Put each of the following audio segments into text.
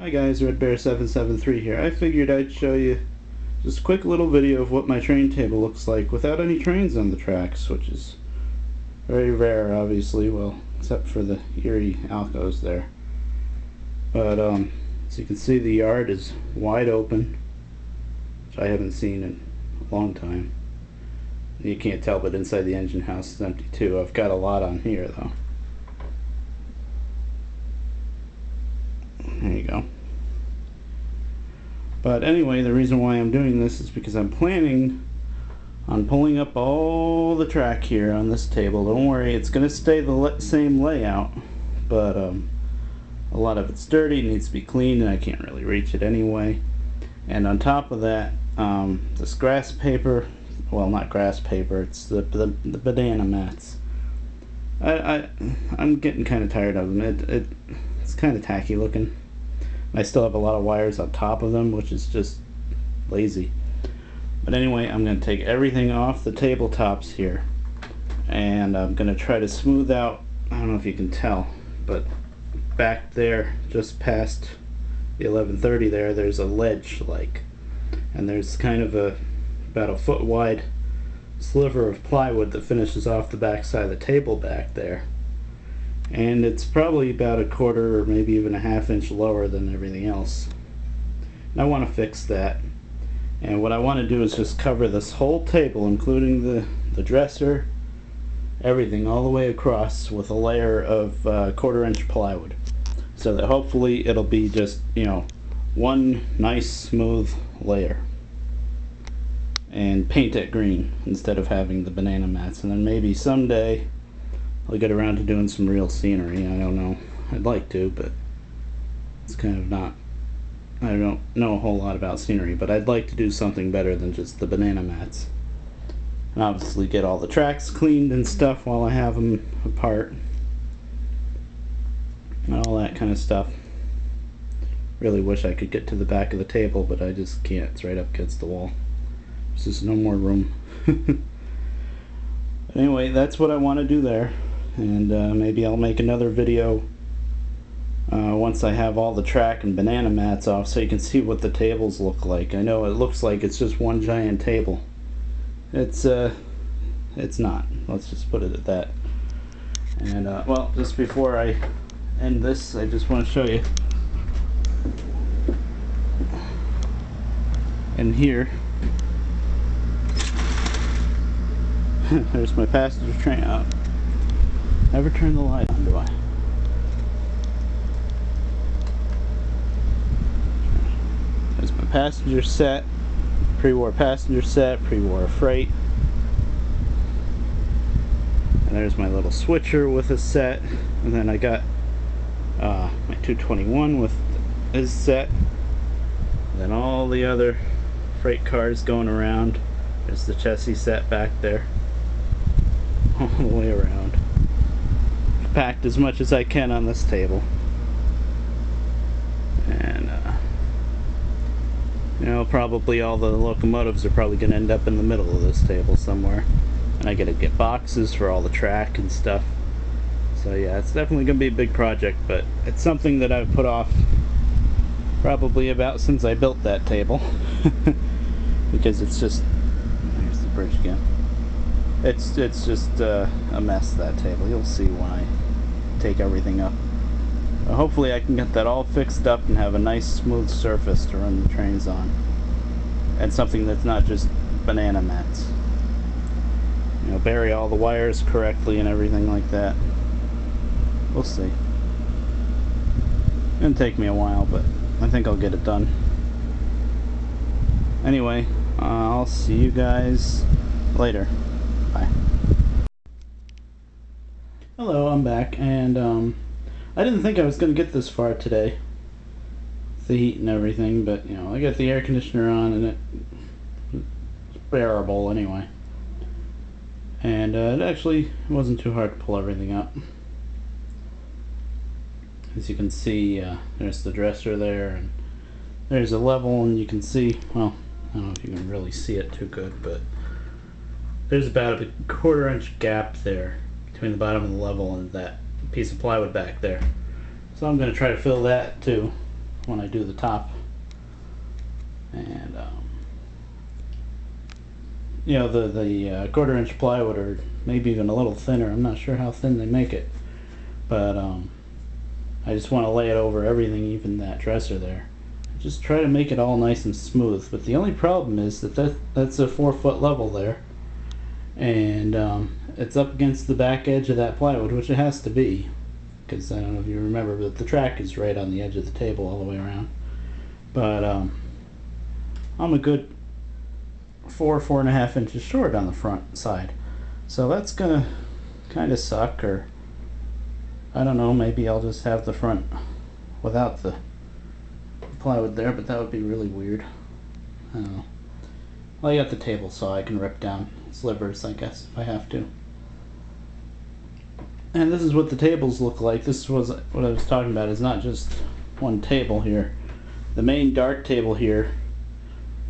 Hi guys, RedBear773 here. I figured I'd show you just a quick little video of what my train table looks like without any trains on the tracks, which is very rare, obviously, well, except for the Erie Alcos there. But as you can see, the yard is wide open, which I haven't seen in a long time. You can't tell, but inside the engine house is empty too. I've got a lot on here though. There you go. But anyway, the reason why I'm doing this is because I'm planning on pulling up all the track here on this table. Don't worry, it's going to stay the same layout, but a lot of it's dirty, needs to be cleaned, and I can't really reach it anyway. And on top of that, this grass paper, well, not grass paper, it's the banana mats. I'm getting kind of tired of them. It's kind of tacky looking. I still have a lot of wires on top of them, which is just lazy. But anyway, I'm going to take everything off the tabletops here, and I'm going to try to smooth out, I don't know if you can tell, but back there, just past the 1130 there's a ledge and there's kind of about a foot wide sliver of plywood that finishes off the back side of the table back there. And it's probably about a quarter or maybe even a half-inch lower than everything else. And I want to fix that. And what I want to do is just cover this whole table, including the dresser, everything all the way across, with a layer of quarter-inch plywood, so that hopefully it'll be just, you know, one nice smooth layer. And paint it green instead of having the banana mats. And then maybe someday I'll get around to doing some real scenery. I don't know. I'd like to, but it's kind of not. I don't know a whole lot about scenery, but I'd like to do something better than just the banana mats. And obviously get all the tracks cleaned and stuff while I have them apart. And all that kind of stuff. Really wish I could get to the back of the table, but I just can't. It's right up against the wall. There's just no more room. Anyway, that's what I want to do there. And maybe I'll make another video once I have all the track and banana mats off, so you can see what the tables look like. I know it looks like it's just one giant table. It's not. Let's just put it at that. And well, just before I end this, I just want to show you. And here, there's my passenger train out. Never turn the light on, do I? There's my passenger set, pre-war passenger set, pre-war freight. And there's my little switcher with a set. And then I got my 221 with his set. And then all the other freight cars going around. There's the chassis set back there. All the way around. Packed as much as I can on this table. And you know, probably all the locomotives are probably going to end up in the middle of this table somewhere. And I gotta get boxes for all the track and stuff. So yeah, it's definitely going to be a big project, but it's something that I've put off probably about since I built that table. Because it's just, there's the bridge again. It's just a mess, that table. You'll see when I take everything up. But hopefully I can get that all fixed up and have a nice smooth surface to run the trains on. And something that's not just banana mats. You know, bury all the wires correctly and everything like that. We'll see. It's gonna take me a while, but I think I'll get it done. Anyway, I'll see you guys later. Bye. Hello, I'm back, and I didn't think I was going to get this far today, the heat and everything, but you know, I got the air conditioner on and it's bearable anyway. And it actually wasn't too hard to pull everything up. As you can see, there's the dresser there, and there's a level, and you can see, well, I don't know if you can really see it too good, but there's about a quarter-inch gap there between the bottom of the level and that piece of plywood back there. So I'm going to try to fill that too when I do the top. And you know, the 1/4 inch plywood, or maybe even a little thinner. I'm not sure how thin they make it, but I just want to lay it over everything, even that dresser there. Just try to make it all nice and smooth. But the only problem is that's a 4-foot level there, and it's up against the back edge of that plywood, which it has to be, because I don't know if you remember, but the track is right on the edge of the table all the way around. But I'm a good 4.5 inches short on the front side, so that's gonna kind of suck. Or I don't know, maybe I'll just have the front without the plywood there, but that would be really weird. I don't know. Well, I got the table saw, I can rip down slivers, I guess, if I have to. And this is what the tables look like. This was what I was talking about, is not just one table here. The main dark table here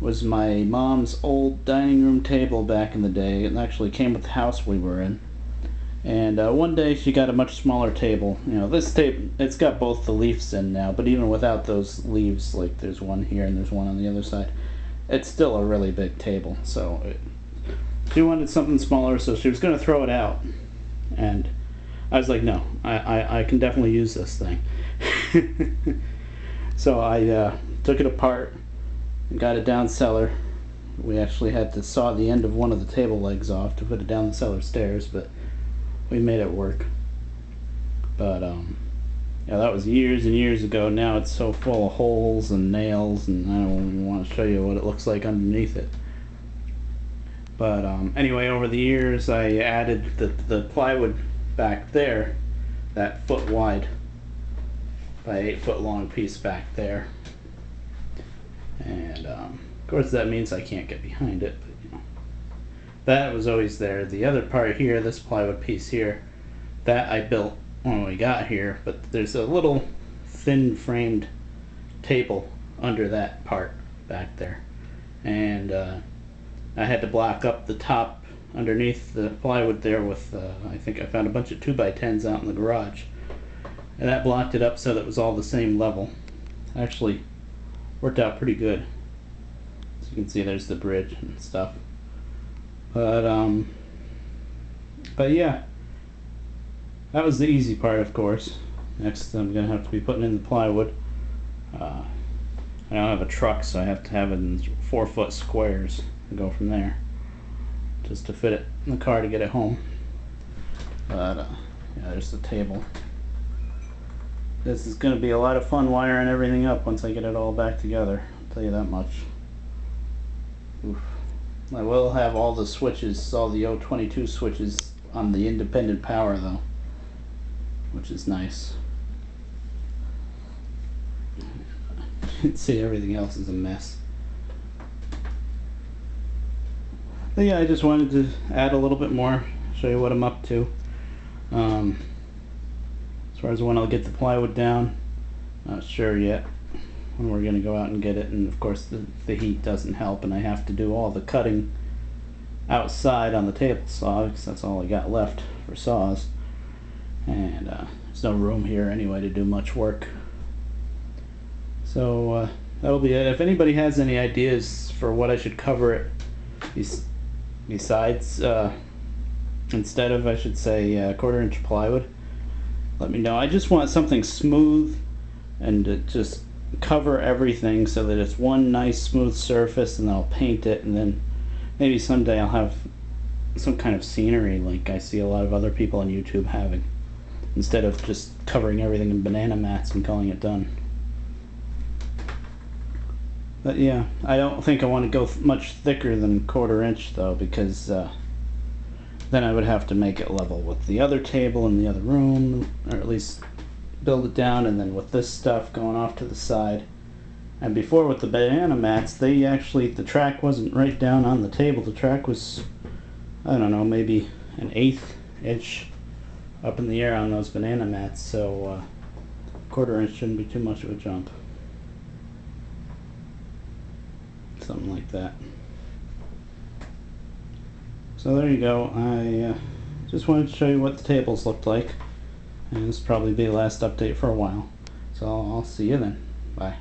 was my mom's old dining room table back in the day. It actually came with the house we were in. And one day she got a much smaller table. You know, this table, it's got both the leaves in now, but even without those leaves, like there's one here and there's one on the other side, it's still a really big table. So she wanted something smaller, so she was going to throw it out. And I was like, no, I can definitely use this thing. So I took it apart and got it down cellar. We actually had to saw the end of one of the table legs off to put it down the cellar stairs, but we made it work. But yeah, that was years and years ago. Now it's so full of holes and nails, and I don't even want to show you what it looks like underneath it. But anyway, over the years I added the plywood back there, that foot wide by 8 foot long piece back there. And of course that means I can't get behind it, but you know, that was always there. The other part here, this plywood piece here, that I built when we got here, but there's a little thin framed table under that part back there, and I had to block up the top underneath the plywood there with I think I found a bunch of 2x10s out in the garage, and that blocked it up so that it was all the same level. Actually worked out pretty good. As you can see, there's the bridge and stuff. But yeah, that was the easy part, of course. Next I'm gonna have to be putting in the plywood. I don't have a truck, so I have to have it in 4-foot squares and go from there, just to fit it in the car to get it home. But yeah, there's the table. This is going to be a lot of fun wiring everything up once I get it all back together, I'll tell you that much. Oof. I will have all the switches, all the 022 switches on the independent power though, which is nice. You can see everything else is a mess. But yeah, I just wanted to add a little bit more, show you what I'm up to. As far as when I'll get the plywood down, not sure yet when we're going to go out and get it. And of course the heat doesn't help, and I have to do all the cutting outside on the table saw, because that's all I got left for saws. And there's no room here anyway to do much work. So that'll be it. If anybody has any ideas for what I should cover it besides, instead of, I should say, 1/4 inch plywood, let me know. I just want something smooth and to just cover everything so that it's one nice smooth surface, and then I'll paint it, and then maybe someday I'll have some kind of scenery like I see a lot of other people on YouTube having, instead of just covering everything in banana mats and calling it done. But yeah, I don't think I want to go much thicker than 1/4 inch though, because then I would have to make it level with the other table in the other room, or at least build it down, and then with this stuff going off to the side. And before, with the banana mats, they actually, the track wasn't right down on the table. The track was, I don't know, maybe an 1/8 inch up in the air on those banana mats, so 1/4 inch shouldn't be too much of a jump. Something like that. So there you go. I just wanted to show you what the tables looked like, and this will probably be the last update for a while. So I'll see you then. Bye.